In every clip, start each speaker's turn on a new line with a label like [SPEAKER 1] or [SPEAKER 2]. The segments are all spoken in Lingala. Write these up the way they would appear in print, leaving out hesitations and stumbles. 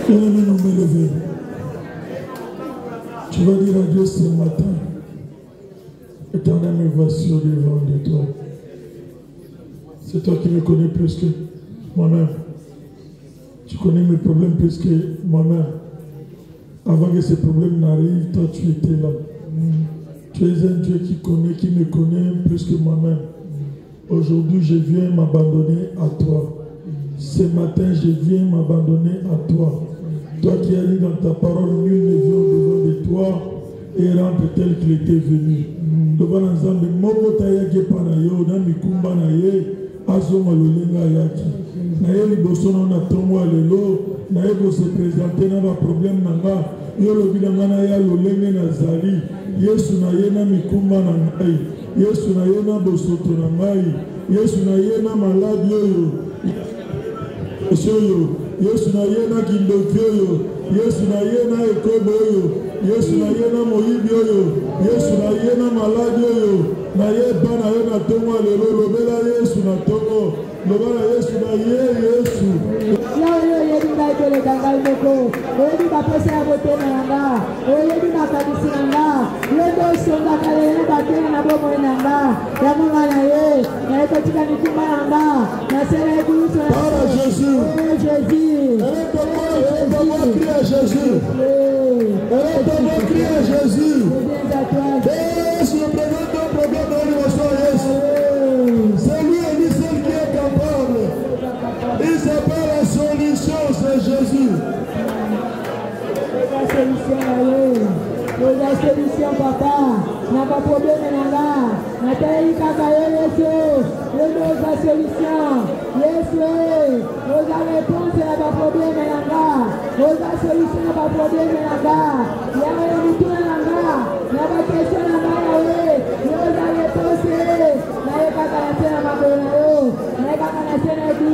[SPEAKER 1] Viens nous élever. Tu vas dire à Dieu ce matin, Éternel, me voici au devant de toi. C'est toi qui me connais plus que moi-même. Tu connais mes problèmes plus que moi-même. Avant que ces problèmes n'arrivent, toi tu étais là. Tu es un Dieu qui me connaît plus que moi-même. Aujourd'hui, je viens m'abandonner à toi. Ce matin, je viens m'abandonner à toi. Toi qui as dit dans ta parole, nul ne vient au-devant de toi et rentre tel qu'il était venu. Devant l'ensemble, Moko Tayake Panayo, dans Mikumba Naye, Azoma Lolenga Yaki. Naye Libosono na Tomo Alelo, Naye ko se présenter dans un problème nanga, Yolo Bidangana ya Lolenge na Zali, Yesu Naye na Mikumba na Ngai, Yesu Naye na Bosoto na Ngai, Yesu Naye na malade yoyo, Yesu Naye na Kindokyo, Yesu Naye na Ekobo yoyo, Yesu Naye na Moyibi yoyo, Yesu Naye na malade yoyo, Naye bana yo na Tomo Alelo, Lobela Yesu na Tomo, Lobela Yesu Naye Yesu.
[SPEAKER 2] Le dangal moko, oyebi bapesa ya botema nanga, oyebi makanisi nanga, yondo songa kale bakele na bomo nanga, ya monga na ye, na ekotika mikuma nanga, na sela ekulusu na
[SPEAKER 1] Parle à Jésus.
[SPEAKER 2] Jésus.
[SPEAKER 1] Elle est tombée, crier à Jésus. Elle est tombée, crier à Jésus. Jésus représente ton problème dans l'émotion, Jésus. C'est lui et lui seul qui est capable. Il s'appelle la solution, c'est Jésus.
[SPEAKER 2] La solution, la solution, papa. N'a pas de problème, nanga. N'a pas eu kaka Yesu. Yesu la solution. Yesu, la réponse n'a pas de problème, nanga. La solution n'a pas de problème, nanga. Il y a un retour, nanga. N'a pas de question, nanga. La réponse, n'a pas kaka la scène, n'a pas n'a kaka la scène, n'a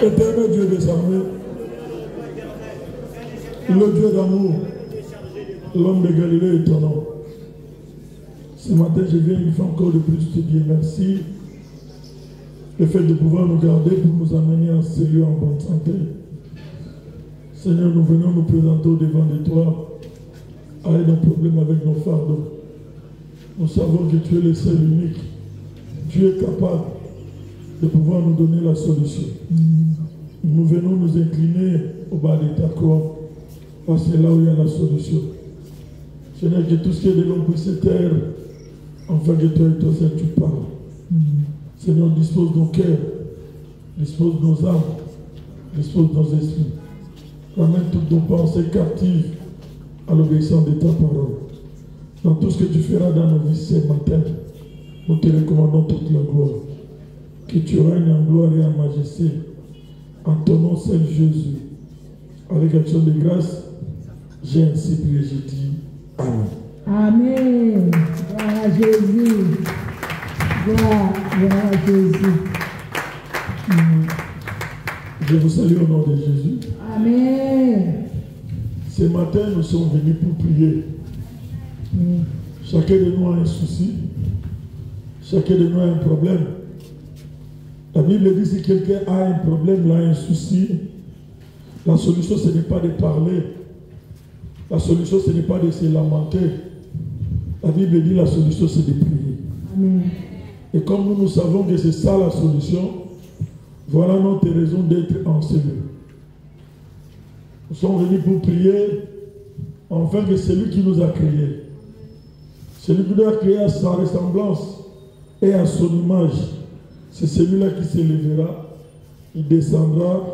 [SPEAKER 2] Éternel Dieu des armées, le Dieu d'amour, l'homme de Galilée est ton nom. Ce matin, je viens une fois encore de plus te dire merci. Le fait de pouvoir nous garder pour nous amener en ce lieu en bonne santé. Seigneur, nous venons nous présenter au devant de toi avec nos problèmes, avec nos fardeaux.
[SPEAKER 1] Nous savons que tu es le seul unique. Tu es capable de pouvoir nous donner la solution. Nous venons nous incliner au bas de ta croix, parce que c'est là où il y a la solution. Seigneur, que tout ce qui est de l'homme puisse se taire, afin que toi et toi seul tu parles. Seigneur, dispose nos cœurs, dispose nos âmes, dispose nos esprits. Ramène toutes nos pensées captives à l'obéissance de ta parole. Dans tout ce que tu feras dans nos vies ce matin, nous te recommandons toute la gloire. Que tu règnes en gloire et en majesté. En ton nom seul Jésus. Avec action de grâce, j'ai ainsi prié, j'ai dit Amen.
[SPEAKER 2] Amen. Gloire à Jésus. Gloire à Jésus.
[SPEAKER 1] Je vous salue au nom de Jésus.
[SPEAKER 2] Amen.
[SPEAKER 1] Ce matin, nous sommes venus pour prier. Chacun de nous a un souci. Chacun de nous a un problème. La Bible dit si quelqu'un a un problème, là, un souci, la solution ce n'est pas de parler. La solution ce n'est pas de se lamenter. La Bible dit la solution c'est de prier.
[SPEAKER 2] Amen.
[SPEAKER 1] Et comme nous savons que c'est ça la solution, voilà notre raison d'être ensemble. Nous sommes venus pour prier, afin que celui qui nous a créés, celui qui nous a créés à sa ressemblance et à son image, c'est celui-là qui s'élèvera, il descendra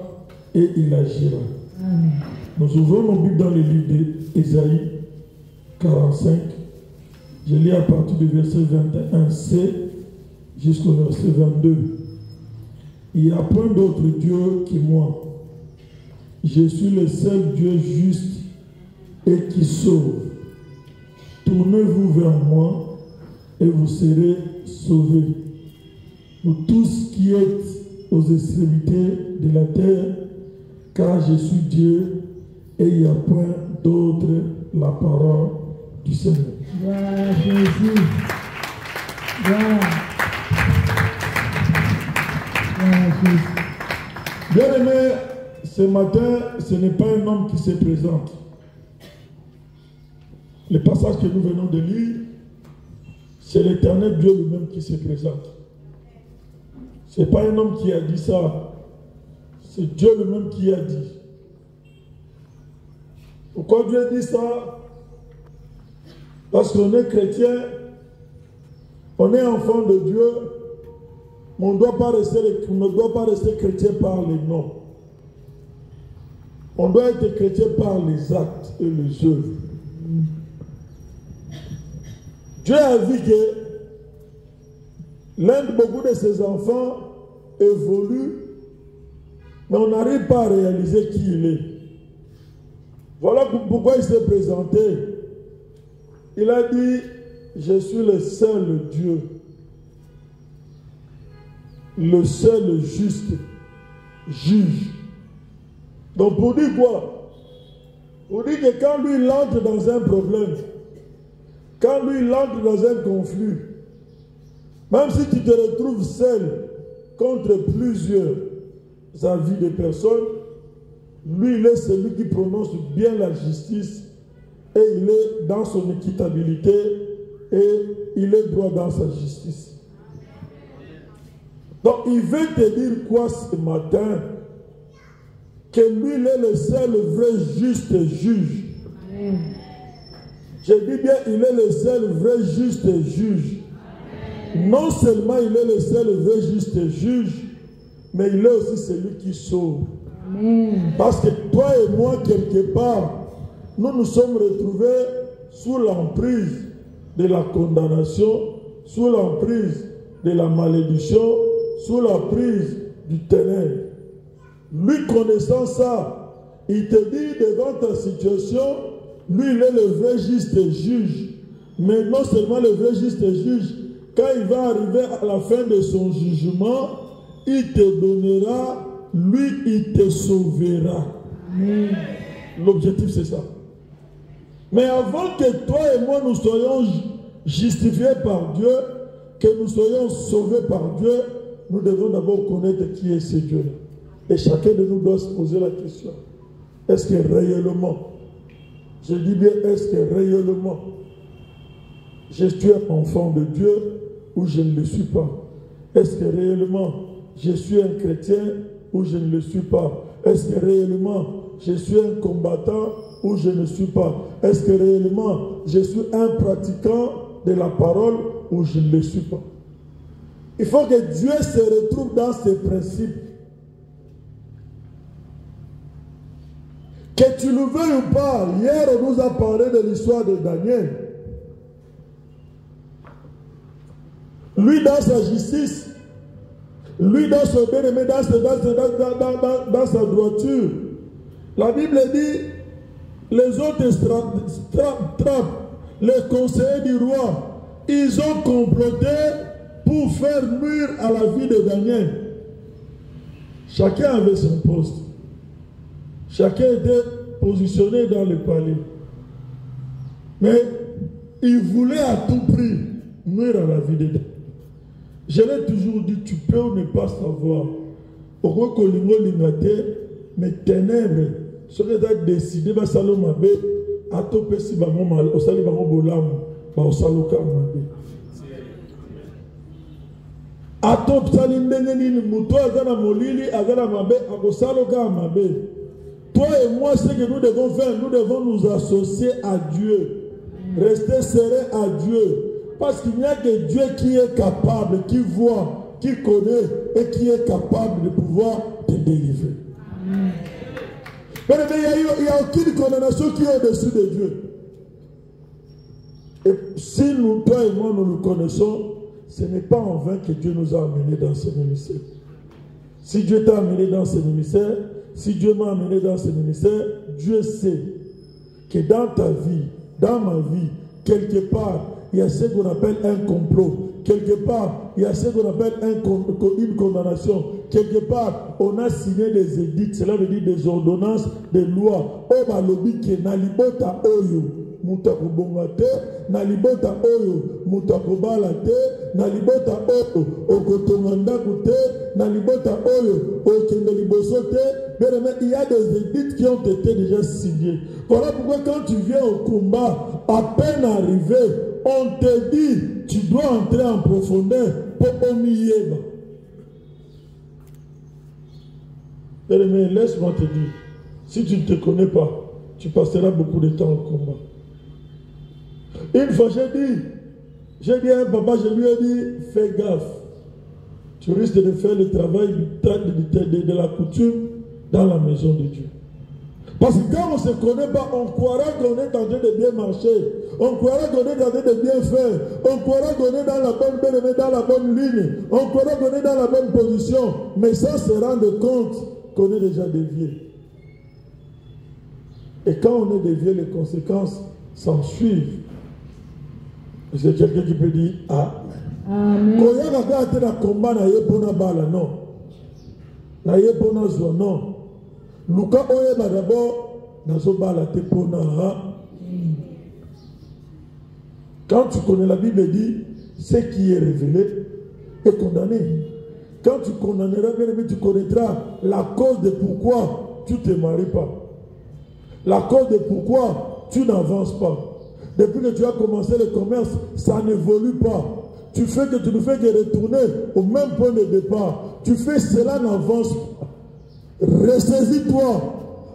[SPEAKER 1] et il agira.
[SPEAKER 2] Amen.
[SPEAKER 1] Nous ouvrons nos Bibles dans le livre d'Ésaïe 45. Je lis à partir du verset 21c jusqu'au verset 22. Il n'y a point d'autre Dieu que moi. Je suis le seul Dieu juste et qui sauve. Tournez-vous vers moi et vous serez sauvés. Vous tous qui êtes aux extrémités de la terre, car je suis Dieu et il n'y a point d'autre, la parole du Seigneur.
[SPEAKER 2] Gloire à Jésus. Gloire à Jésus.
[SPEAKER 1] Bien-aimés, ce matin, ce n'est pas un homme qui se présente. Le passage que nous venons de lire, c'est l'Éternel Dieu lui-même qui se présente. Ce n'est pas un homme qui a dit ça. C'est Dieu lui-même qui a dit. Pourquoi Dieu dit ça? Parce qu'on est chrétien, on est enfant de Dieu, mais on ne doit pas rester chrétien par les noms. On doit être chrétien par les actes et les œuvres. Dieu a vu que l'un de beaucoup de ses enfants évolue, mais on n'arrive pas à réaliser qui il est. Voilà pourquoi il s'est présenté. Il a dit, je suis le seul Dieu, le seul juste juge. Donc pour dire quoi? Pour dire que quand lui il entre dans un problème, quand lui il entre dans un conflit, même si tu te retrouves seul contre plusieurs avis de personnes, lui il est celui qui prononce bien la justice et il est dans son équitabilité et il est droit dans sa justice. Donc il veut te dire quoi ce matin? Que lui il est le seul vrai juste juge. Amen. Je dis bien, il est le seul vrai juste juge. Amen. Non seulement il est le seul vrai juste juge, mais il est aussi celui qui sauve. Amen. Parce que toi et moi, quelque part, nous nous sommes retrouvés sous l'emprise de la condamnation, sous l'emprise de la malédiction, sous l'emprise du ténèbre. Lui connaissant ça, il te dit devant ta situation, lui il est le vrai juste juge. Mais non seulement le vrai juste juge, quand il va arriver à la fin de son jugement, il te donnera, lui il te sauvera. L'objectif c'est ça. Mais avant que toi et moi nous soyons justifiés par Dieu, que nous soyons sauvés par Dieu, nous devons d'abord connaître qui est ce Dieu-là. Et chacun de nous doit se poser la question. Est-ce que réellement, je dis bien est-ce que réellement, je suis un enfant de Dieu ou je ne le suis pas? Est-ce que réellement je suis un chrétien ou je ne le suis pas? Est-ce que réellement je suis un combattant ou je ne suis pas? Est-ce que réellement je suis un pratiquant de la parole ou je ne le suis pas? Il faut que Dieu se retrouve dans ses principes. Que tu le veuilles ou pas, hier on nous a parlé de l'histoire de Daniel. Lui dans sa justice, lui dans son bien-aimé, dans sa droiture. La Bible dit, les autres trappes, les conseillers du roi, ils ont comploté pour faire nuire à la vie de Daniel. Chacun avait son poste. Chacun était positionné dans le palais. Mais il voulait à tout prix nuire à la vie de Daniel. Je l'ai toujours dit, tu peux ne pas savoir. Pourquoi que mais ténèbres, ce que tu as décidé, va Salomon Abbé, à topé si Bamon, au Sali Bamon Bolam, au Saloka Mabé. À top Salim Benelin, Mouto, Azana Molili, Azana Mabé, au Saloka Mabé. Toi et moi, ce que nous devons faire, nous devons nous associer à Dieu. Rester serrés à Dieu. Parce qu'il n'y a que Dieu qui est capable, qui voit, qui connaît et qui est capable de pouvoir te délivrer. Mais il n'y a aucune condamnation qui est au-dessus de Dieu. Et si nous, toi et moi, nous le connaissons, ce n'est pas en vain que Dieu nous a amenés dans ce ministère. Si Dieu t'a amené dans ce ministère, si Dieu m'a amené dans ce ministère, Dieu sait que dans ta vie, dans ma vie, quelque part, il y a ce qu'on appelle un complot. Quelque part, il y a ce qu'on appelle une condamnation. Quelque part, on a signé des édicts, cela veut dire des ordonnances, des lois. Oba lobi ke nalibota oyo mutako bongate, nalibota oyo mutako balate, nalibota oyo okotomanda koute, nalibota oyo okende libosote. Il y a des édicts qui ont été déjà signés. Voilà pourquoi quand tu viens au combat, à peine arrivé, on te dit, tu dois entrer en profondeur pour humilier. Mais laisse-moi te dire, si tu ne te connais pas, tu passeras beaucoup de temps au combat. Une fois j'ai dit à un papa, je lui ai dit, fais gaffe. Tu risques de faire le travail de la coutume dans la maison de Dieu. Parce que quand on ne se connaît pas, on croira qu'on est en train de bien marcher. On croira qu'on est en train de bien faire. On croira qu'on est dans la bonne ligne. On croira qu'on est dans la bonne position. Mais sans se rendre compte qu'on est déjà dévié. Et quand on est dévié, les conséquences s'en suivent. C'est quelqu'un qui peut dire Amen. Quand il y a un combat, non. Non. Luka oyeba d'abord nazobala te pona. Quand tu connais la Bible dit ce qui est révélé est condamné. Quand tu condamneras bien aimé, tu connaîtras la cause de pourquoi tu ne te maries pas. La cause de pourquoi tu n'avances pas. Depuis que tu as commencé le commerce, ça n'évolue pas. Tu ne fais que retourner au même point de départ. Tu fais cela n'avance pas. Ressaisis-toi,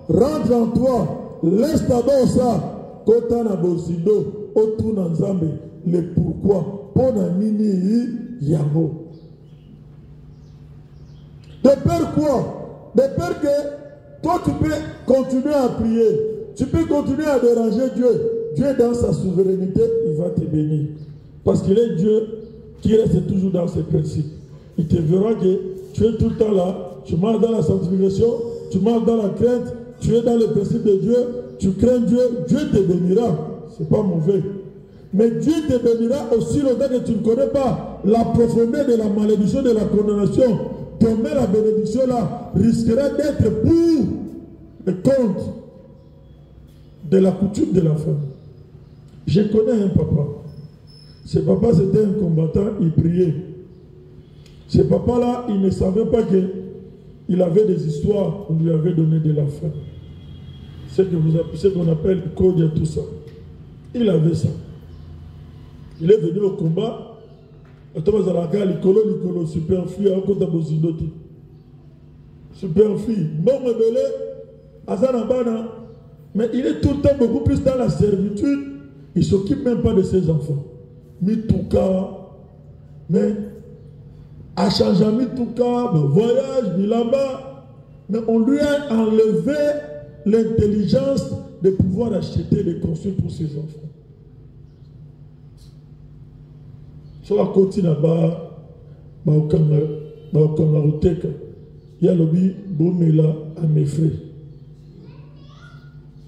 [SPEAKER 1] rentre en toi, laisse d'abord ça. Kotana bosido, otuna nzambe, le pourquoi, pona nini yamo. De peur quoi? De peur que toi tu peux continuer à prier, tu peux continuer à déranger Dieu. Dieu dans sa souveraineté, il va te bénir. Parce qu'il est Dieu qui reste toujours dans ses principes. Il te verra que tu es tout le temps là. Tu marches dans la sanctification, tu marches dans la crainte, tu es dans le principe de Dieu, tu crains Dieu, Dieu te bénira. Ce n'est pas mauvais. Mais Dieu te bénira aussi longtemps que tu ne connais pas la profondeur de la malédiction, de la condamnation. Demain, la bénédiction là risquerait d'être pour le compte de la coutume de la femme. Je connais un papa. Ce papa, c'était un combattant, il priait. Ce papa-là, il ne savait pas que il avait des histoires, on lui avait donné de la faim. Ce qu'on appelle code et tout ça. Il avait ça. Il est venu au combat. Superflu, superflu. Bon rebelle, Azanabana. Mais il est tout le temps beaucoup plus dans la servitude. Il ne s'occupe même pas de ses enfants. Mitouka, mais à changer Mitouka, le voyage, ni là-bas. Mais on lui a enlevé l'intelligence de pouvoir acheter des construits pour ses enfants. Sur la côte là-bas, il y a le bi bomela à mes frères.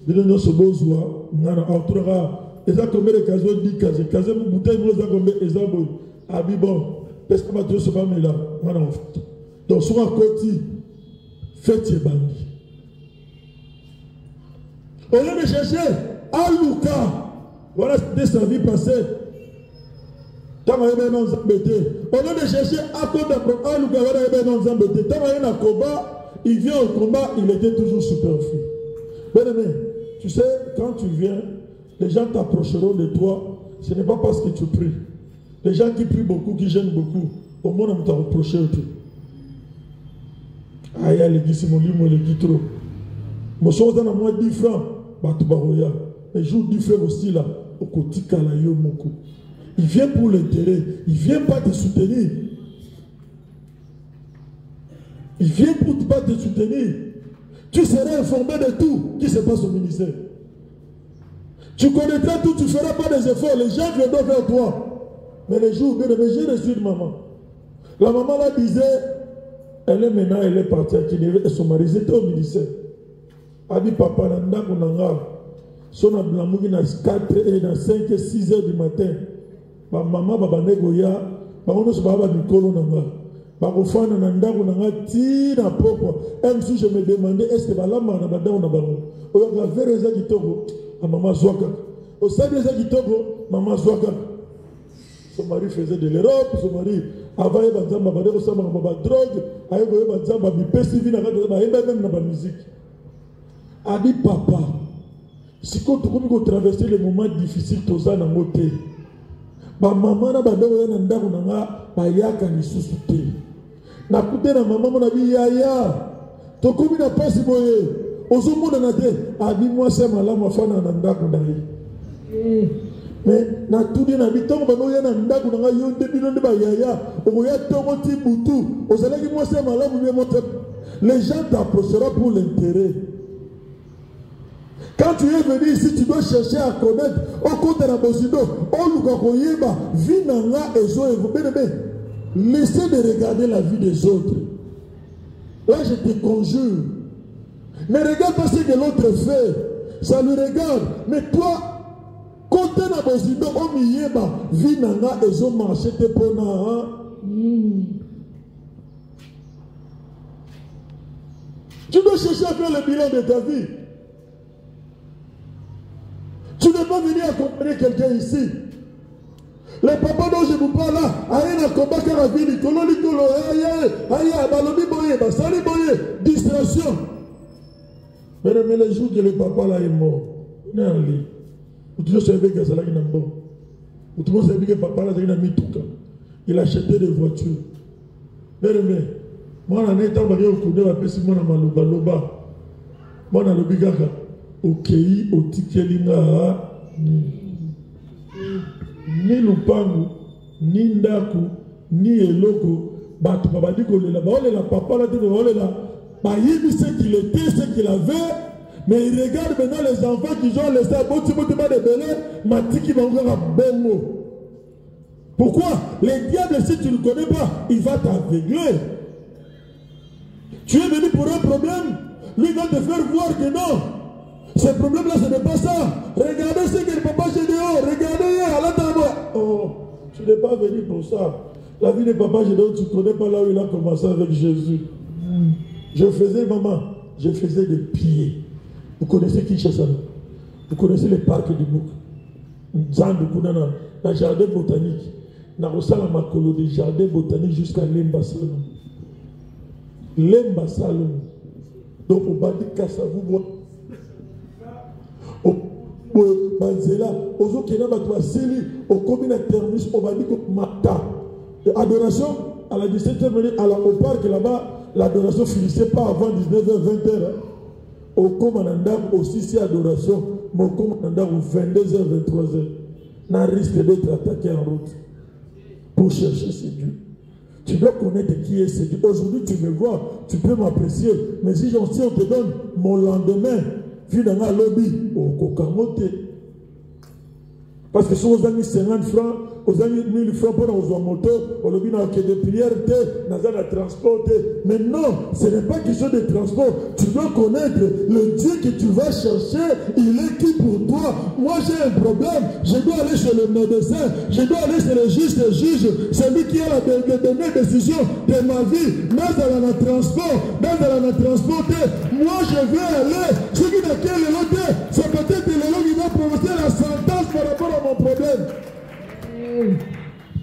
[SPEAKER 1] Il y a un besoin, il y a un combien de cases dit casé, casé mon bouteille, il y a combien de abibon, parce que ma Dieu se va me là, donc sur la côte, faites les bandits. Au lieu de chercher à Luca, voilà sa vie passée. Au lieu de chercher à combat, il vient au combat, il était toujours superflu. Bien-aimé, tu sais, quand tu viens, les gens t'approcheront de toi, ce n'est pas parce que tu pries. Les gens qui prient beaucoup, qui gênent beaucoup, au moins on t'a reproché tout. Aïe, l'église, mon livre, mon l'église trop. Mon son, on a moins 10 francs. Mais joue 10 francs aussi là, au côté Kalayo Moko. Il vient pour l'intérêt. Il ne vient pas te soutenir. Il vient pour ne pas te soutenir. Tu serais informé de tout qui se passe au ministère. Tu connaîtras tout, tu ne feras pas des efforts. Les gens viendront vers toi. Mais les jours, bien aimé, j'ai reçu une maman. La maman là disait, elle est maintenant, elle est partie à Kinévé et son mari était au ministère. Elle dit, papa, nanda kunanga. Son ablamoui na 4 et na 5 et 6 heures du matin. Ma maman baba negoya, baono so baba mikolo nanga. Bakofana na ndako nanga ti na poko. Même si je me demandais est-ce que balama na badao na bango. Oyo ga vereza kitoko, a maman zwaka. Au stade za kitoko, maman zwaka. Son mari faisait de l'Europe, son mari avant il bazamba badeko sama na baba drogue, ayo bazamba bi pesivi na kada ba même na ba musique. A dit papa, si quand tu commences à traverser les moments difficiles, tu as un moté. Ma maman n'a pas de ndako nanga ba yaka ni susute. Na kute na maman na bi yaya. To komi na pasi boye. Ozomo na te abi moi c'est malamu afana na ndako ndai. Mais na tudi na bitongo bano ya na ndako nanga yonde bilonde ba yaya. Oya tongo ti butu. Ozalaki moi c'est malamu bien monte. Les gens t'approcheront pour l'intérêt. Quand tu es venu ici, tu dois chercher à connaître au côté de la Bosido, au Lukakoyeba, Vinanga et Zoé. Laissez de regarder la vie des autres. Là, je te conjure. Ne regarde pas ce que l'autre fait. Ça lui regarde. Mais toi, côté de la Bosido, au Miyeba, Vinanga et Zoé marché tes pona. Tu dois chercher à faire le bilan de ta vie. Tu n'es pas venu accompagner quelqu'un ici. Les papas dont je vous parle là, aïe na combat caravini, cololi colo, aïe, balobi boye, basali boye, distraction. Mais les jours que le papa là est mort, on est en lit. Ou tu sais que ça là qui n'a pas. Ou tu sais que papa là il a mis tout. Il a acheté des voitures. Mais moi en étant marié au Koudé, je vais passer mon amaloba. Moi dans le bigaka. Okei otikelinga ni lupangu ni ndaku ni eloko batu babadi kolela baolela papa la te baolela bayibi ce qu'il était ce qu'il avait mais il regarde maintenant les enfants qui ont laissé à boti pas de belé matiki bangora bongo. Pourquoi? Les diables, si tu ne connais pas, il va t'aveugler. Tu es venu pour un problème, lui va te faire voir que non. Ce problème-là, ce n'est pas ça. Regardez ce que le papa j'ai dehors. Regardez, à la oh, tu n'es pas venu pour ça. La vie de papa j'ai dehors, tu ne connais pas là où il a commencé avec Jésus. Je faisais, maman, je faisais des pieds. Vous connaissez Kinshasa? Vous connaissez les parcs du Bouk? Zandu Kunana, le jardin botanique. Narosala Makolo, des jardins botaniques jusqu'à Lemba Salon. Lemba Salon. Donc, au Badi Kassavou, banzela ozo kena bato basili okomi na terminus on va dire que mata adoration à la 17e au parc là-bas l'adoration finissait pas avant 19h 20h au commandant aussi si adoration mon commandant au 22h 23h n'a risque d'être attaqué en route pour chercher ce Dieu. Tu dois connaître qui est ce Dieu. Aujourd'hui tu me vois, tu peux m'apprécier, mais si on te donne mon lendemain vu dans un lobby au Kokamote. Parce que si vous avez 50 francs, vous avez 1000 francs pour nos motos, au lobby n'a que des prières, dans un transport. Mais non, ce n'est pas question de transport. Tu dois connaître le Dieu que tu vas chercher. Il est qui pour toi? Moi j'ai un problème. Je dois aller chez le médecin. Je dois aller chez le juge. C'est lui qui a la dernière décision de ma vie. Dans le transport, moi je vais aller. Ce qui n'a qu'à le c'est peut-être le lot qui va prononcer la sentence par rapport à mon problème.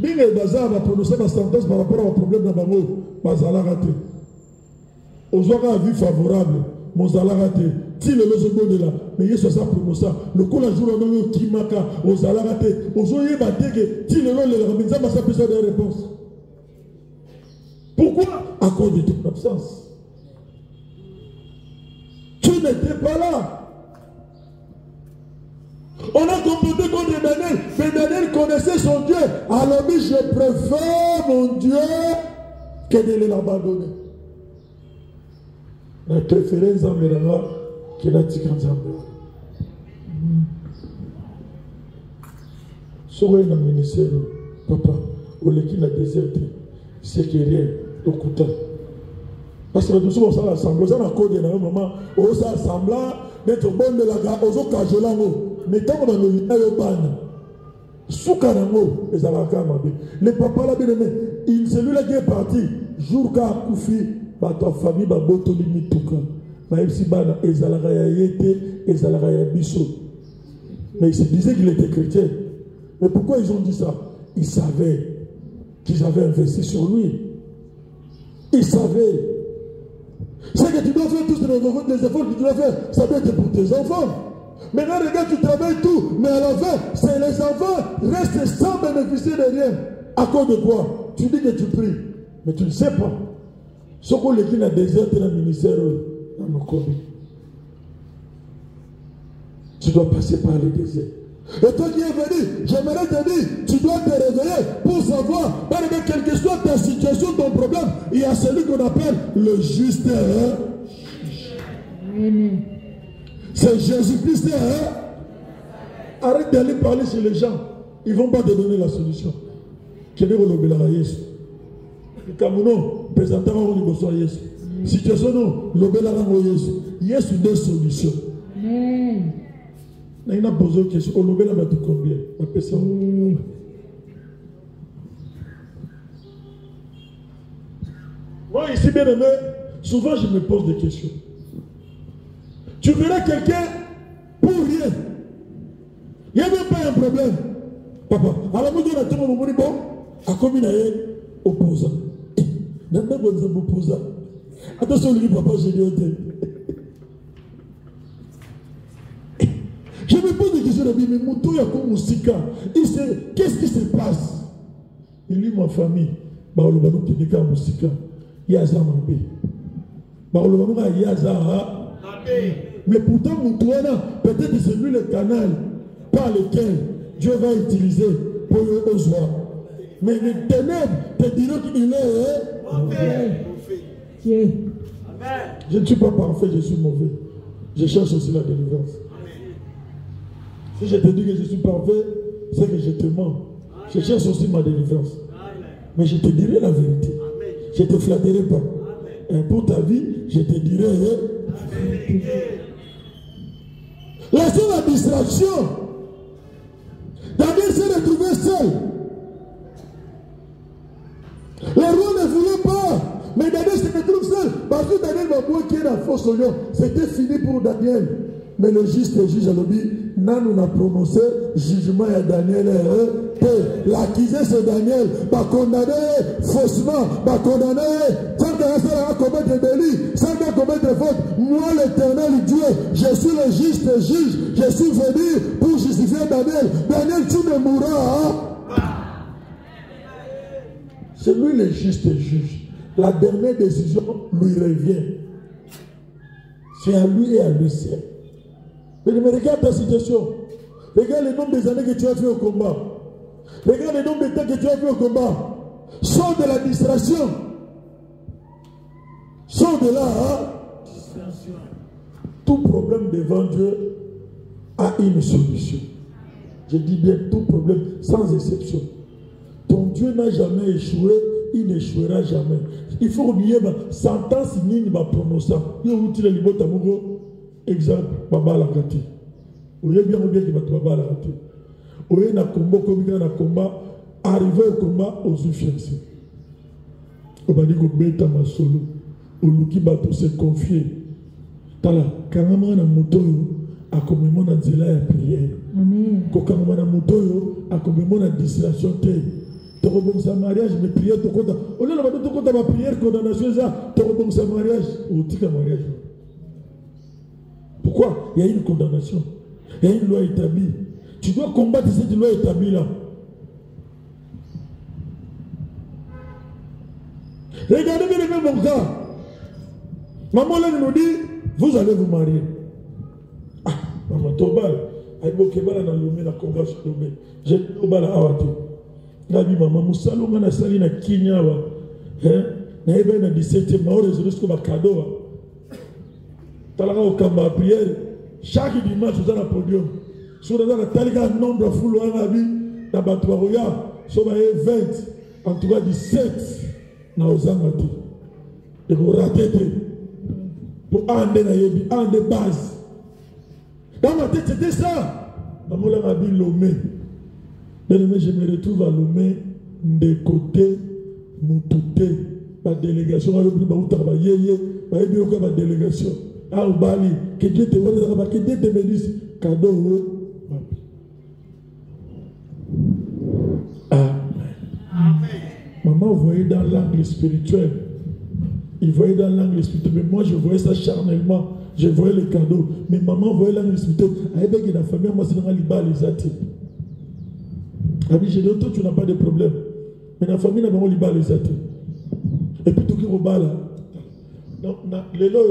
[SPEAKER 1] Binge Bazar va prononcer la sentence par rapport à mon problème dans Bango. Bazala raté. Aujourd'hui, avis favorable. Mozala raté. Si le lot se donne là, mais il y a ça prononcé. Le coup la jour on a eu Kimaka. Mozala raté. Aujourd'hui, il va dire que si le lot le ramène, ça va s'appeler des réponses. Pourquoi? À cause de toute absence. Tu n'étais pas là. On a comploté contre Daniel, mais Daniel connaissait son Dieu. Alors lui, je préfère mon Dieu que de l'abandonner. La préférence en Médala, qui l'a dit quand ça. Soit un ministère, papa, ou l'équipe a déserté, c'est qu'il y a au couteau. Parce que nous sommes ensemble, nous sommes en code d'un moment, on s'est assemblé, d'être bon de la gare, aux autres cajolango. Mais quand on a le lien, le papa là bien aimé, celui-là qui est parti, jour qu'a Koufi, ta famille va boto limite tout cas. Même si bana ezalaya yete, ezalaya biso. Mais il se disait qu'il était chrétien. Mais pourquoi ils ont dit ça? Ils savaient qu'ils avaient investi sur lui. Ils savaient. C'est que tu dois faire tous les efforts que tu dois faire, ça doit être pour tes enfants. Maintenant, regarde, tu travailles tout, mais à la fin, c'est les enfants restent sans bénéficier de rien. À cause de quoi? Tu dis que tu pries, mais tu ne sais pas. Ce qu'on l'équipe a déserté dans le ministère dans nos communes. Tu dois passer par le désert. Et toi qui es venu, j'aimerais te dire, tu dois te réveiller pour savoir, quelle que soit ta situation, ton problème, il y a celui qu'on appelle le juste. C'est Jésus-Christ. Arrête d'aller parler chez les gens. Ils ne vont pas te donner la solution. Quel est le Bélara Yesu? Kamouno, présentement au niveau de Yesu. Situation non, le Bélara Yesu. Yesu deux solutions. Il y a posé une question. Le Bélara va tout combien? La personne. Moi, ici, bien aimé, souvent je me pose des questions. Tu verras quelqu'un pour rien. Il n'y a même pas un problème. Papa, alors nous disons à tout le monde, bon, à combien il y a opposant. N'a pas besoin d'opposant. Attention, lui, papa, j'ai dit, je me pose des questions, mais mon tour est comme Moussika. Qu'est-ce qui se passe? Il dit, ma famille, bah, le banou qui est Moussika, il y a Zamambé. Bah, le banou, il y a Zamambé. Mais pourtant, peut-être c'est lui le canal par lequel Dieu va utiliser pour le besoin. Mais les ténèbres te diront qu'il est mauvais. Je ne suis pas parfait, je suis mauvais. Je cherche aussi la délivrance. Si je te dis que je suis parfait, c'est que je te mens. Je cherche aussi ma délivrance. Mais je te dirai la vérité. Je ne te flatterai pas. Et pour ta vie, je te dirai la vérité. Laissez la distraction. Daniel s'est retrouvé seul. Le roi ne voulait pas. Mais Daniel se retrouve seul. Parce que Daniel va voir qu'il y a la fausse oignon. C'était fini pour Daniel. Mais le juste juge a dit, nous a prononcé jugement à Daniel. L'accusé c'est Daniel. Va condamner faussement. Va condamner sans qu'un commettre délit. Sans commettre faute. Moi l'éternel Dieu, je suis le juste juge. Je suis venu pour sacrifié Daniel. Daniel, tu ne mourras. C'est lui le juste juge. La dernière décision lui revient. C'est à lui et à lui seul. Mais regarde ta situation. Regarde le nombre des années que tu as fait au combat. Regarde le nombre de temps que tu as fait au combat. Sors de l'administration. Sors de là. Hein? Tout problème devant Dieu a une solution. Je dis bien tout problème, sans exception. Ton Dieu n'a jamais échoué, il n'échouera jamais. Il faut oublier ma sentence ni ma prononçant. Il y a outil de libota mogo. Exemple, baba la gâté. Oye bien ou bien qui va te baba la gâté. Oye na combat comme na combat, arrivé au combat aux fiancés. Obadi ko beta ma solo. Oluki bato se confier. Tala kangama na motoyo akomemo na nzela ya prière. Amen. Ko kangama na motoyo akomemo na distraction te. Torobonsa mariage mais prière to kota. Ola na bato to kota ba prière condamnation ça torobonsa mariage ou tika mariage. Pourquoi? Il y a une condamnation. Il y a une loi établie. Tu dois combattre cette loi établie là. Regardez bien mon gars. Maman là nous dit, vous allez vous marier. Ah, maman Tobal, Aïbo Kebala na Lomé, na Congrès Lomé. J'ai Tobal à Awato. Nabi maman Moussalo, na sali na Kinyawa. Na ebe na 17e, na ore zurisko ba cadeau. Talaka au kamba prière. Chaque dimanche, vous avez un podium. Sur le talika nombre de foules en Abi, na Batoya, sur les 20, en tout cas 17, na Ozamati. Et vous ratez. Pour un des bases. Dans ma tête, c'était ça. Maman l'a dit Lomé. Mais je me retrouve à Lomé, de côté, Moutouté, ma délégation, ma délégation. Ah, Bali, que Dieu te voit, que Dieu te bénisse. Cadeau. Amen. Maman voyait dans l'angle spirituel. Il voyait dans l'angle spirituel, mais moi je voyais ça charnellement. Je voyais le cadeau. Mais maman voyait l'angle spirituel. Avec la famille, moi c'est dans les athées. J'ai dit, toi tu n'as pas de problème. Mais la famille n'a pas les athées. Et puis tout qui est là. Donc, les lois,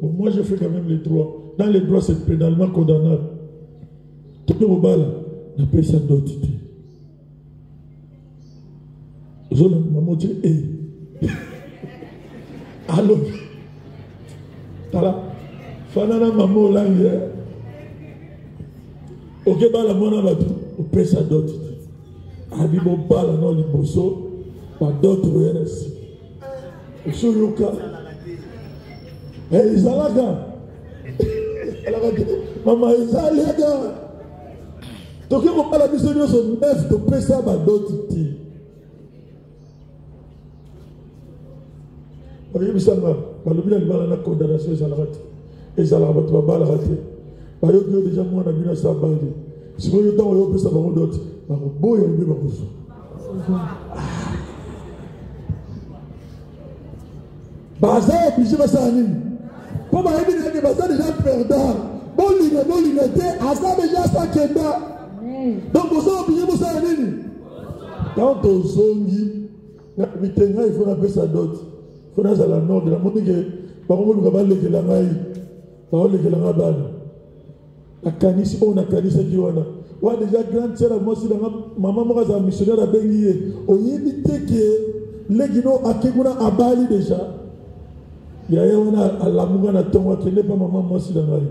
[SPEAKER 1] bon, moi je fais quand même les droits. Dans les droits, c'est pénalement condamnable. Tout qui est là, on appelle ça d'autité. Maman dit, hé. Allô, tala, fanana maman langue. Ok, bah la mona va tout, on peut ça d'autres. Abibo bala non liboso, pas d'autres RS. Sur le cas, ils allaga. Maman ils allaga. Donc on parle de mission sur 9 de pesa ba d'autres. Il y a une condamnation et ça l'a raté. Il y a déjà moins de 1900 balles. Si vous avez temps, vous avez d'autres. Vous avez des choses. Baza est obligé de faire ça. Pour moi, il y a des bazars déjà perdants. Bon, l'unité, à ça déjà ça qui est là. Donc, vous êtes obligé de faire ça. Quand on songe, il faut appeler ça d'autres. Il faut que la nord de la monnaie que par contre nous avons les langaï par les langaban la canis on a canis qui on a ouais déjà grande sœur moi si la maman moi ça missionnaire à Benguié on y évite que les guino a keguna abali déjà il y a on a la munga na tonga qui n'est pas maman moi si la ngai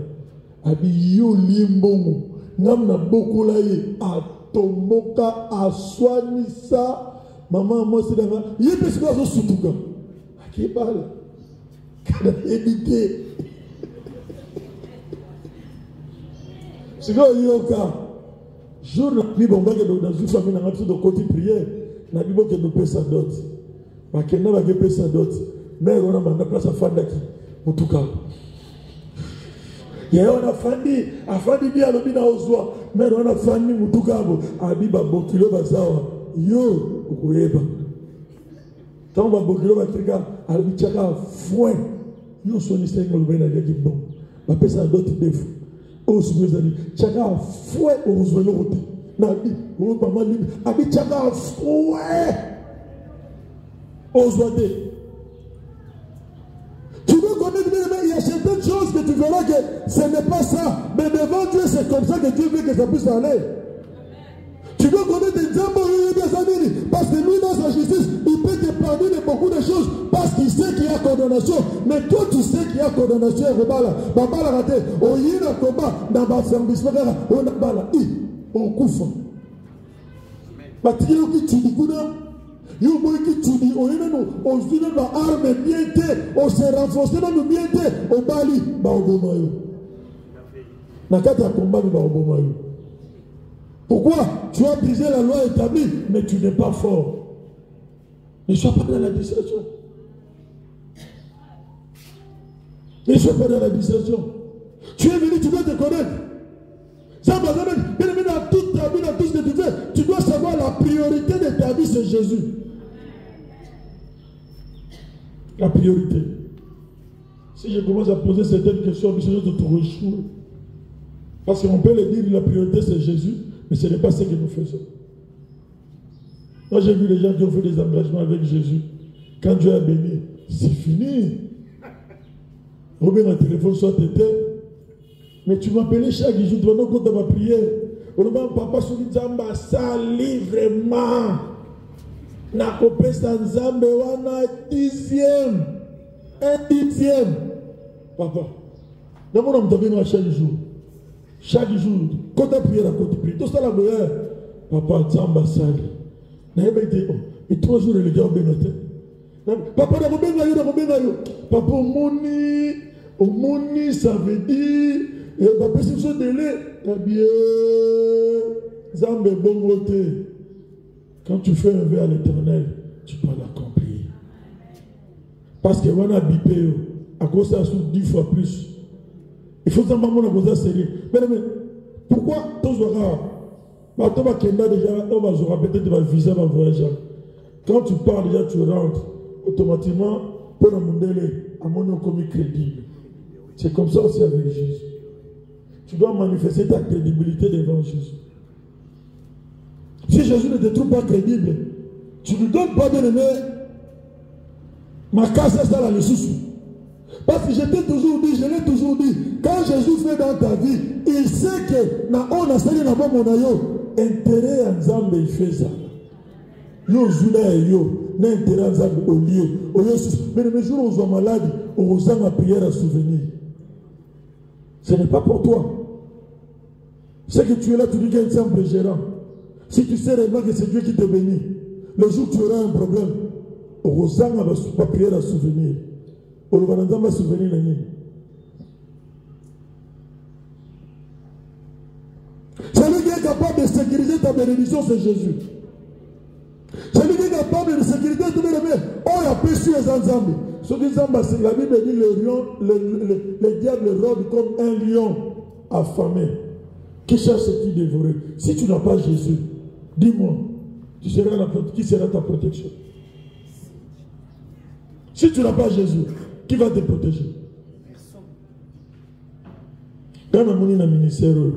[SPEAKER 1] abi yo limbongo namna beaucoup là a tomoka a soignisa maman moi si la ngai il peut se faire sutuka qui parle? Qu'il a évité. C'est quoi il y a au cas? Jour la Bible, on va dans une famille, on a de côté prière. La Bible qui nous paie sa dot. Ma kena va payer sa dot. Mais on a mandé place à Fandaki. En tout cas. Il y a un afandi bien à l'obina aux oies. Mais on a fandi en tout cas. Abiba Bokilo Bazawa. Yo, Oueba. Quand on va bokilo va trika, albichaka foin. Yo soliste ngol bena yaki bon. Ma pesa d'autres défauts. Osubezali, Tchaka fouet au Zouelorote. Nabi, oh maman libre. Abi Tchaka fouet au Zouade. Tu veux connaître, il y a certaines choses que tu verras que ce n'est pas ça. Mais devant Dieu, c'est comme ça que Dieu veut que ça puisse aller. Tu dois connaître des hommes, parce que lui, dans sa justice, il peut te pardonner de beaucoup de choses, parce qu'il sait qu'il y a condamnation. Mais toi, tu sais qu'il y a condamnation. Pourquoi? Tu as brisé la loi établie, mais tu n'es pas fort. Ne sois pas dans la distraction. Ne sois pas dans la distraction. Tu es venu, tu dois te connaître. Ça va bien dans toute ta vie, dans tout ce que tu fais. Tu dois savoir la priorité de ta vie, c'est Jésus. La priorité. Si je commence à poser certaines questions, je vais te réchouer. Parce qu'on peut le dire, la priorité c'est Jésus. Mais ce n'est pas ce que nous faisons. Moi, j'ai vu les gens qui ont fait des engagements avec Jésus. Quand Dieu a béni, c'est fini. Ou bien un téléphone soit été. Mais tu m'appelais chaque jour, tu vas nous compter ma prière. On va papa sur Nzamba, sali vraiment. Na kopé sans Nzambe, on a 10e. Un 10e. Papa. Dans mon homme, tu viens chaque jour. Chaque jour, quand tu as prié, quand tu pries, tout ça la meilleure. Papa, Nzamba sali. Et 3 jours, les gars ont bien noté. Papa, papa, Omoni, ça veut dire, papa, c'est ce délai. Bien, Nzamba bon côté. Quand tu fais un vœu à l'Éternel, tu peux l'accomplir. Parce que on a bipé, à cause de ça, 10 fois plus. Il faut que maman a sérieux. Mais pourquoi tous déjà, on va jouer peut-être va visa, va voyager. Quand tu pars déjà, tu rentres automatiquement pour un mondele à mon commis crédible. C'est comme ça aussi avec Jésus. Tu dois manifester ta crédibilité devant Jésus. Si Jésus ne te trouve pas crédible, tu ne lui donnes pas bien aimé. Ma casse est là, le sous. Parce que je l'ai toujours dit, quand Jésus fait dans ta vie, il sait que na on a sali na bon monayo intérêt à Nzambe il fait ça. Yo zuna yo na intérêt à Nzambe au lieu. Mais les jours où on est malade, on a ma prière à souvenir. Ce n'est pas pour toi. C'est que tu es là, tu dis qu'il y a un simple gérant. Si tu sais réellement que c'est Dieu qui te bénit, le jour où tu auras un problème, on a ma prière à souvenir. On va souvenir de nous. Celui qui est capable de sécuriser ta bénédiction, c'est Jésus. Celui qui est capable de sécuriser ta bénédiction, on a péché les ensembles. Ce qui est la Bible dit le diable rôde comme un lion affamé qui cherche ce qui dévorer. Si tu n'as pas Jésus, dis-moi, qui sera ta protection? Si tu n'as pas Jésus, qui va te protéger? Quand on a un ministère, on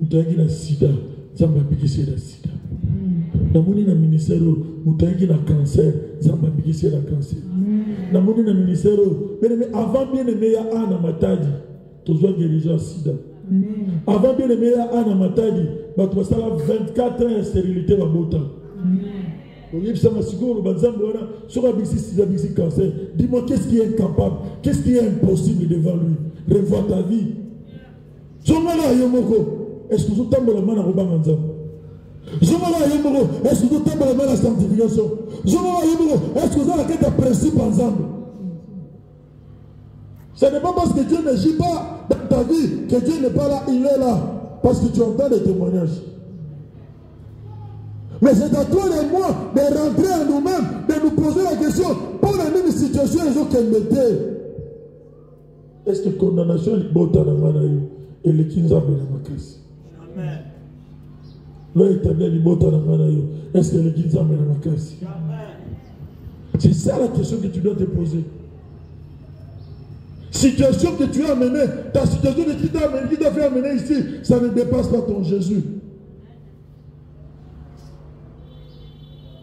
[SPEAKER 1] a un sida, Zamba bikisi la sida. On a un ministère, on a un cancer, Zamba bikisi la cancer. On a un ministère, avant bien aimé, il y a un matadi, tu dois guérir le sida. Avant bien aimé, il y a un matadi, tu dois 24 ans de stérilité à Bota. Dis-moi qu'est-ce qui est incapable, qu'est-ce qui est impossible devant lui. Revois ta vie. Est-ce que vous tombez la main à Robin Manzam? Est-ce que vous tombez la main à la sanctification? Est-ce que vous avez un principe ensemble? Ce n'est pas parce que Dieu n'agit pas dans ta vie que Dieu n'est pas là, il est là. Parce que tu entends des témoignages. Mais c'est à toi et moi de rentrer en nous-mêmes, de nous poser la question, pour la même situation, ils ont qu'elle mettait. Est-ce que condamnation est bonne dans la main et le kinza de la makasi? Amen. L'eau éternelle est bonne dans la main. Est-ce que le kinza de la makasi? Amen. C'est ça la question que tu dois te poser. situation que tu as amenée, ta situation que tu t'as amenée, qui t'a fait amener ici, ça ne dépasse pas ton Jésus.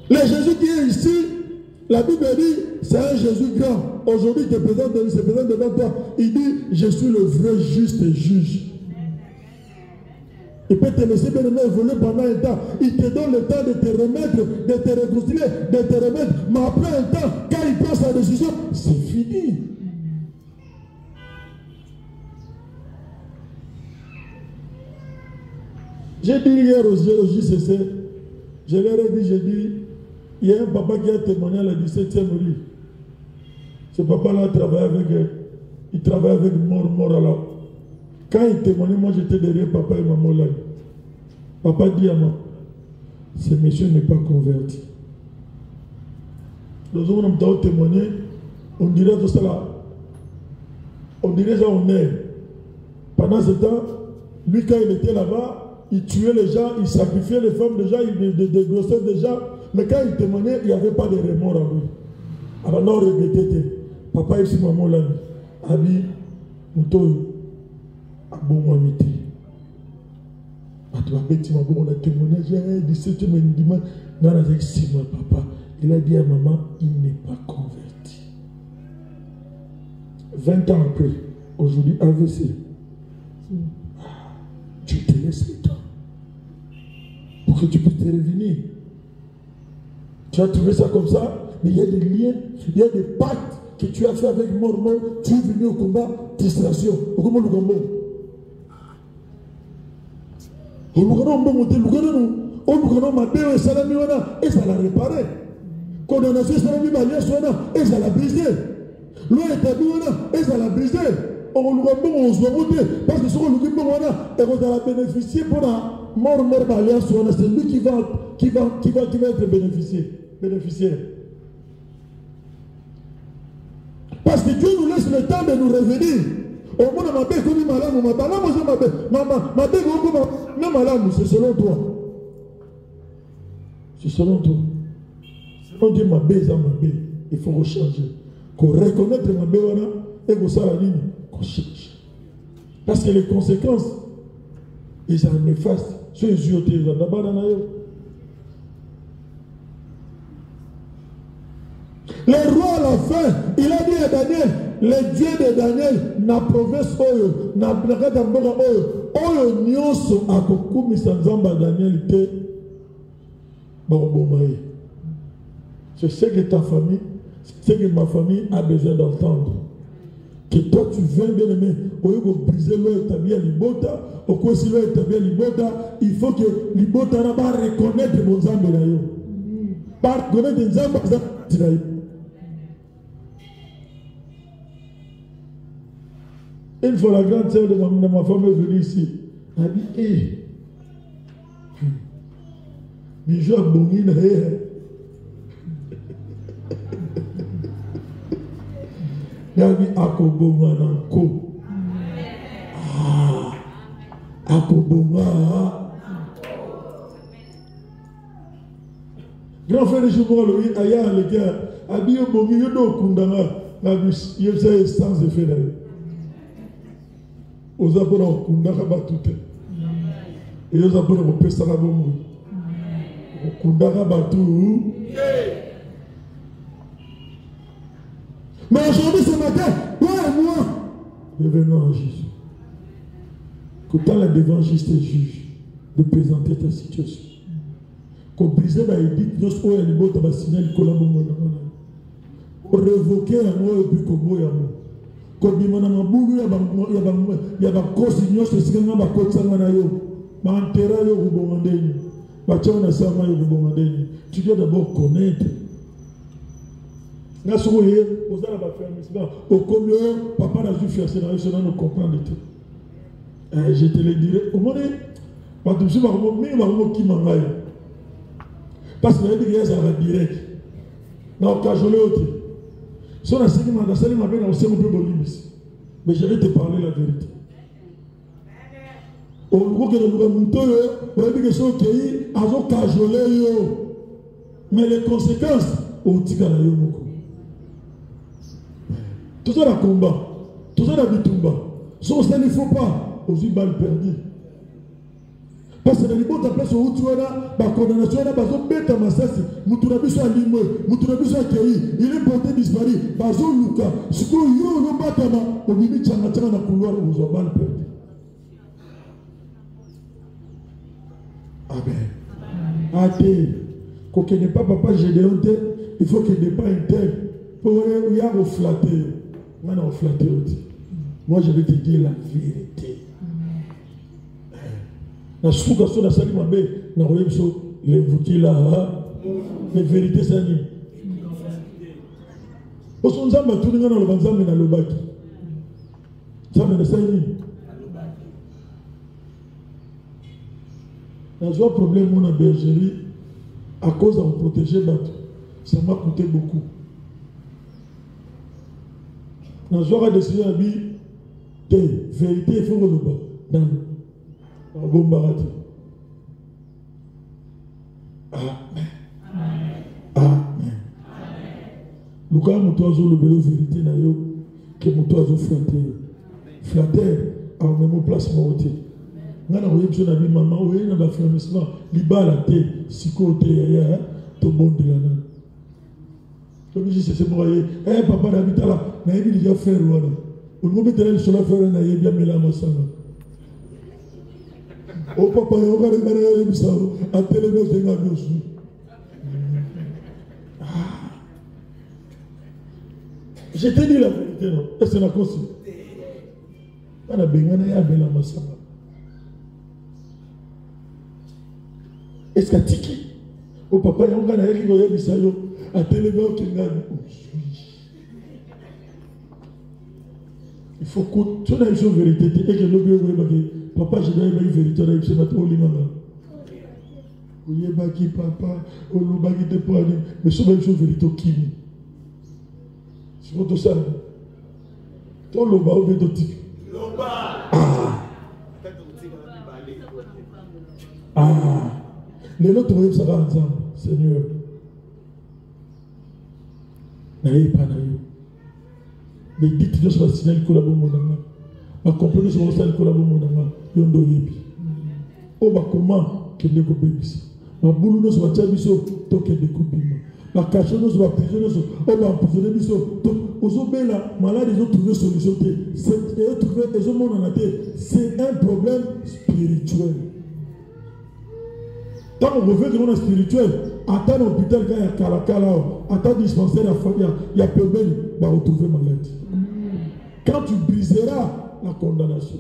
[SPEAKER 1] Le Jésus qui est ici, la Bible dit, c'est un Jésus grand. Aujourd'hui, il se présente devant toi. Il dit, je suis le vrai juste et juge. Il peut te laisser bien évoluer pendant un temps. Il te donne le temps de te remettre, de te réconcilier, de te remettre. Mais après un temps, quand il prend sa décision, c'est fini. J'ai dit hier au JCC, je leur ai dit, il y a un papa qui a témoigné à la 17e rue. Ce papa-là il travaille avec mort alors. Quand il témoignait, moi j'étais derrière papa et maman là. Papa dit à moi, ce monsieur n'est pas converti. Les hommes ont témoigné, on dirait tout ça là. On dirait ça on est. Pendant ce temps, lui quand il était là-bas, il tuait les gens, il sacrifiait les femmes déjà, il dégrossait déjà. Mais quand il témoignait, il n'y avait pas de remords à lui. Alors non, regretté. Papa ici, maman là, Abi, Moutoyo, Abomamité. On a témoigné, j'ai 17 dimanche, dans la 6 mois, papa. Il a dit à maman, il n'est pas converti. 20 ans après, aujourd'hui, AVC. Tu te laisses le temps pour que tu puisses te revenir. Tu as trouvé ça comme ça, mais il y a des liens, il y a des pactes que tu as fait avec Mormon. Tu es venu au combat, distraction. Au combat, le combat. Et ça l'a réparé. Condamnation, et ça l'a brisé. L'eau est établie, et ça l'a brisé. Parce que ce qu'on a bénéficié pour la mort, c'est lui qui va être bénéficiaire. Parce que Dieu nous laisse le temps de nous revenir. Au moins, c'est selon toi. C'est selon toi. Selon Dieu, il faut changer. Qu'on reconnaître ma bé, et qu'on s'en ligne. Parce que les conséquences, ils sont néfastes. Sur les yeux, ils ont d'abord. Le roi à la fin, il a dit à Daniel, le Dieu de Daniel n'a province oyo, n'a pas d'amboga oyo, oyo nyonso akokumisa nzamba Daniel te baobomaye. C'est ce que ta famille, c'est ce que ma famille a besoin d'entendre. Que toi tu viens bien aimé, au lieu de briser l'eau établie à l'ibota, au quoi si l'eau établie à l'ibota, il faut que l'ibota n'a pas reconnaître mon zambe na yo. Par reconnaître les zambes na yo. Une fois la grande sœur de ma femme est venue ici, elle a dit, hé, bijou a bongi na ye. Yabi akobonga nanko. Akobonga. Grand frère de Choumoua, le aya le gars, abi obongi yodo kundanga, la bus, yebsa sans effet d'ailleurs. Aux abonnés kundanga batute. Et aux abonnés au pesara bomu. Kundanga batu. Mais aujourd'hui, ce matin, toi et moi, revenons à Jésus. Qu'autant la devant juste et juge de présenter ta situation. Qu'on brise ma édite, nous sommes à l'imbo, tu vas signer le collabo. Pour révoquer un mot et puis qu'on boit un mot. Qu'on dit, mon amour, il y a ma consignation, c'est ce que nous avons côté Sanganayo. Ma enterra yo Boumandeni. Ma tchana Sama yo Boumandeni. Tu dois d'abord connaître. Nga souye, vous allez faire un au combien papa n'a dû faire ça, nous ne comprendre tout. Je te le dirai. Au moment où je vais me parce que je vais me direct. Non, quand je l'ai ôté. Si on a signé ma salle, ma belle, on sait mon peu de mais je vais te parler la vérité. Au niveau que nous avons monté, on a dit que ce pays a cajolé. Mais les conséquences, on dit qu'il y a tout ça, le combat. Tout ça, il ne faut pas. Aux balles perdues. Parce que dans les bonnes places où tu as la condamnation, il est porté disparu. Bazo Luka, ce que yo no batama, au milieu de la couloir aux balles perdues. Amen. Amen. Quand il n'est pas papa Gédéon, il faut qu'il n'ait pas un tel. Pour y avoir flatté. Moi, je vais te dire la vérité. La soukaso na sali mabe na royemso les vouti là les vérités ça ni parce qu'on zamba tout ngana le banzambe na lobaki ça me ça ni na jo problème mon bergerie à cause de protéger bateau ça m'a coûté beaucoup na jo a décidé à bi de vérité il faut le bas dans Bombarati. Amen. Amen. Luka mutoazo le belo vérité na yo que mutoazo flatter a même place morte. Ngana oye biso na bi mama oye na ba frémissement libala te sikote ya to bondela na. Comme je sais c'est moi papa d'habiter là na yebi déjà faire wana. On me mettre le sur la faire na yebi amela masanga. Oh papa, il y a un ça à télévision. Je t'ai dit la vérité, non? Et c'est la cause. On a besoin de la masse. Est-ce qu'il y a tiki? Oh papa, il y a un gars qui a ça à télévision. Il faut que tu aies une vérité et que l'objet papa, je dois une vérité, je vais mettre au lit. Oui, baki papa, on nous baki te pour aller. Mais c'est une vérité qui me. C'est pour tout ça. Ton loba ou bien ton tic. Loba. Les autres voyez ça va ensemble, Seigneur. N'ayez pas naïo. Mais dites que je vais signaler le collabo mon ami. Ma compagnie se va le collabo mon ami. Yondo yebi. O ba comment que les bébis. Ma boulou no se va tirer biso to que des coupiments. Ma cachot no se va prisonnier so. O ba prisonnier biso to. Ozo bela malade ils ont trouvé solution. C'est ils ont trouvé ils ont mon en c'est un problème spirituel. Quand on revient de mon spirituel, attends l'hôpital quand il y a Kalakala, attends dispensaire il y a problème, va retrouver malade. Quand tu briseras la condamnation,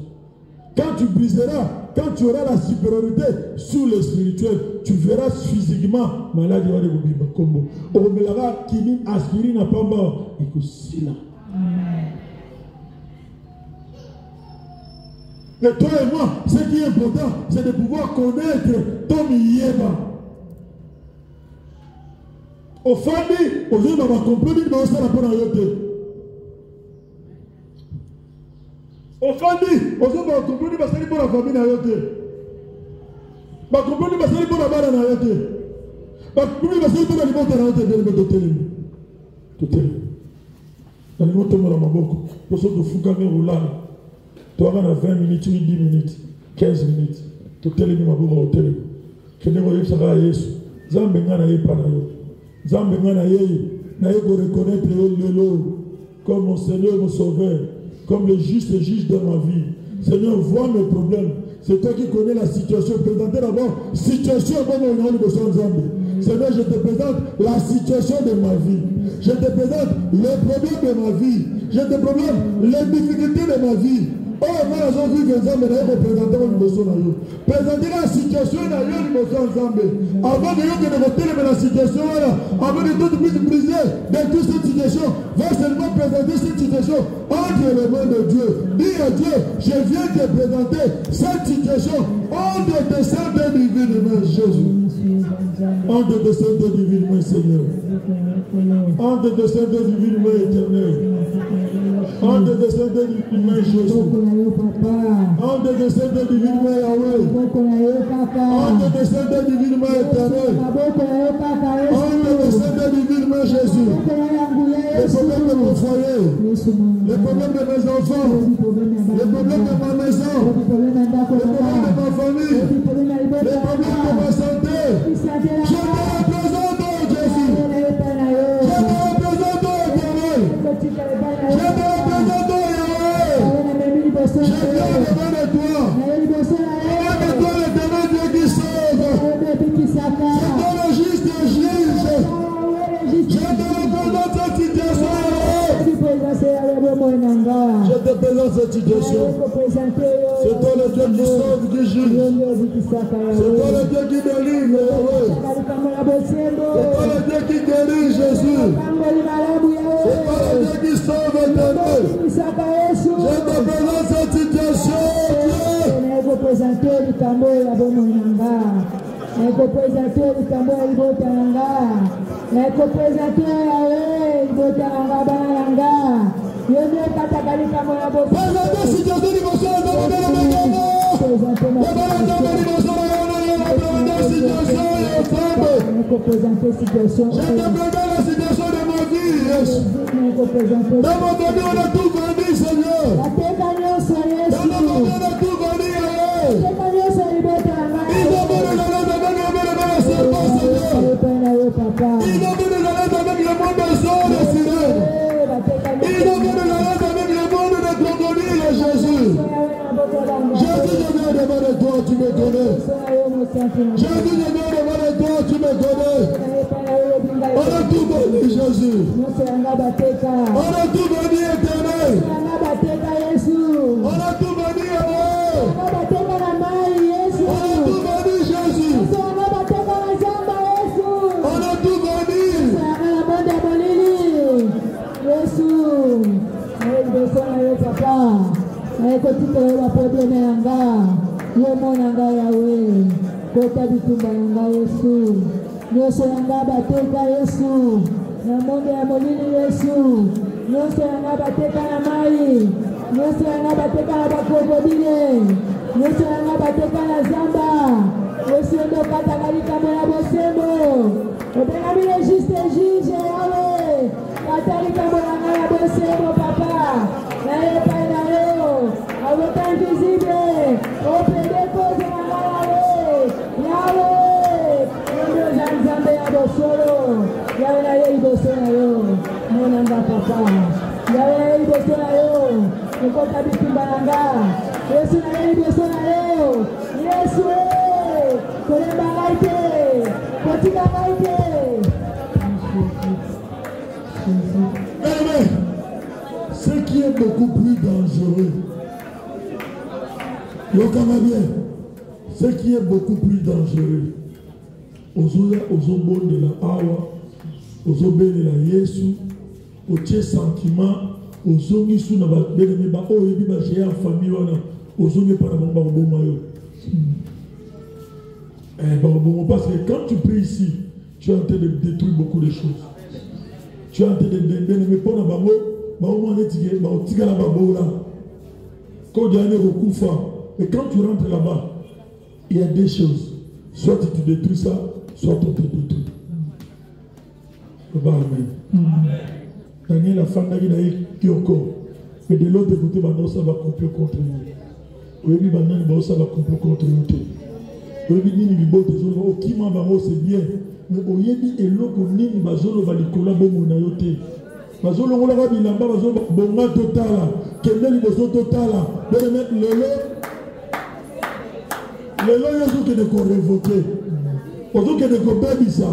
[SPEAKER 1] quand tu briseras, quand tu auras la supériorité sur le spirituel, tu verras physiquement malade il va devenir combo. On me l'a kini aspirine à pamba et que c'est là. Mais toi et moi, ce qui est important, c'est de pouvoir connaître ton yéba. Au famille, aux gens va comprendre que ça n'a pas d'arrêté. Au famille, aux gens va comprendre que ça n'a pas la famille d'arrêter. Va comprendre que ça n'a pas la barre d'arrêter. Va comprendre que ça n'a pas la liberté d'arrêter. Tout est. Dans le monde de Maboko, pour ceux de Foucault ou là. Tu as 20 minutes, 10 minutes, 15 minutes. Tu as télé Maboko au télé. Que ne voyez pas ça Yesu. Zambe ngana ye pa na yo. Zambe ngana ye na ye ko reconnaître le comme mon Seigneur, mon Sauveur, comme le juste juge de ma vie. Seigneur, vois mes problèmes. C'est toi qui connais la situation. Présentez d'abord la situation comme on a eu besoin de Zambe. Seigneur, je te présente la situation de ma vie. Je te présente les problèmes de ma vie. Je te présente les difficultés de ma vie. Oh, moi, j'ai vu que Zambe n'a pas présenté une émotion. Présenter la situation n'a pas une émotion ensemble. Avant de nous la situation, avant de tout puisse briser dans toute cette situation, va seulement présenter cette situation entre les mains de Dieu. Dis à Dieu, je viens te présenter cette situation entre tes saintes et divines mains, Jésus. Entre tes saintes et divines mains, Seigneur. Entre tes saintes et divines mains, éternelles. Entre tes saintes et divines mains, Jésus. Entre tes saintes et divines mains, Yahweh. Entre tes saintes et divines mains, éternelles. Entre tes saintes et divines mains, Jésus. les problèmes de mon foyer, les problèmes de mes enfants, les problèmes de ma maison, les problèmes de ma famille, les problèmes de ma santé. Je te représente, oh Jésus. Je te représente, oh Éternel. Je te représente, oh Yahweh. Je viens devant de toi. Devant de toi, l'Éternel Dieu qui sauve. C'est toi le juste juge. Je te représente cette situation. Je te présente cette situation. C'est toi le Dieu qui sauve, qui juge. C'est toi le Dieu qui délivre. C'est toi le Dieu qui guérit, Jésus. C'est toi le Dieu qui sauve, Éternel. Je te présente cette situation. Dans mon famille, on a tout connu, Seigneur. Dans mon famille, on a tout connu, Jésus, je viens devant de toi, tu me connais. Jésus, je viens devant de toi, tu me connais. On a tout connu, Jésus. On a tout connu, Éternel. On a tout connu, Amour. On a tout connu, Jésus. On a tout connu. Ce qui est beaucoup plus dangereux, ce qui est beaucoup plus dangereux, aux bonnes de la awa, aux obéis de la Yesu, aux tiers sentiments, aux ongi sous na bébé ba o yebi ba j'ai en famille wana, aux ongi pas na bon mayo. Parce que quand tu pries ici, tu es en train de détruire beaucoup de choses. Tu es en train de détruire pas na bango, ba o mo netige, ba o tika na babo là. Quand tu as un recouffa, et quand tu rentres là-bas, il y a deux choses. Soit tu détruis ça, soit on te détruit. Amen. Daniel a fait qui encore. Mais de l'autre côté, ça va complot contre nous. Oui, ça va complot contre nous. Oui, c'est bien. Mais au Yébi et l'autre, Bazolo va les collaborer. Bazolo va bilamba, Bazolo bonga total. Kendel bozo total. De mettre le lot. Le lot, il y a ce que de révoquer. Ozo que de bébisa.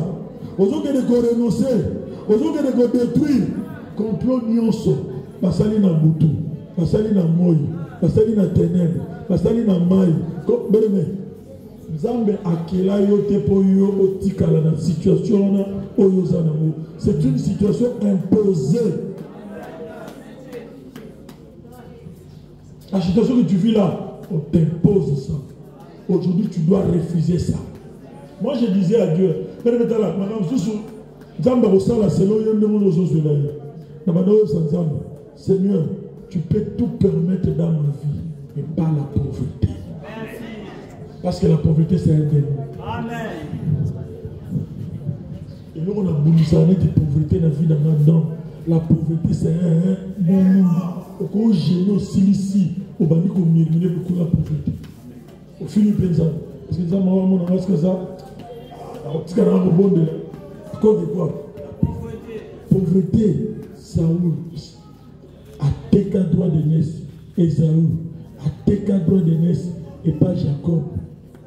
[SPEAKER 1] Ozo que de renoncer. Ozo que de détruire. Complot nyonso. Basali na butu. Basali na moi. Basali na ténèbres. Basali na mai. Bénémé. Nzambe akela yote po yo otikala na situation na oyo zanamo. C'est une situation imposée. La situation que tu vis là, on t'impose ça. Aujourd'hui, tu dois refuser ça. Moi, je disais à Dieu, Seigneur, tu peux tout permettre dans ma vie, mais pas la pauvreté. Parce que la pauvreté, c'est un démon. Amen. Et nous, on a boulissé de pauvreté dans la vie d'un homme. La pauvreté, c'est un bon monde. Au génie aussi ici, au bani qu'on mérite beaucoup la pauvreté. Au fini pensant, parce que ça m'a mon avance que ça, c'est quand même bon de à cause de quoi? Pauvreté, Saoul, à Teka droit de naissance, Esaü, à Teka droit de naissance, et pas Jacob,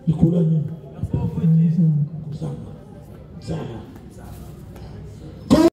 [SPEAKER 1] Nicolas, comme ça,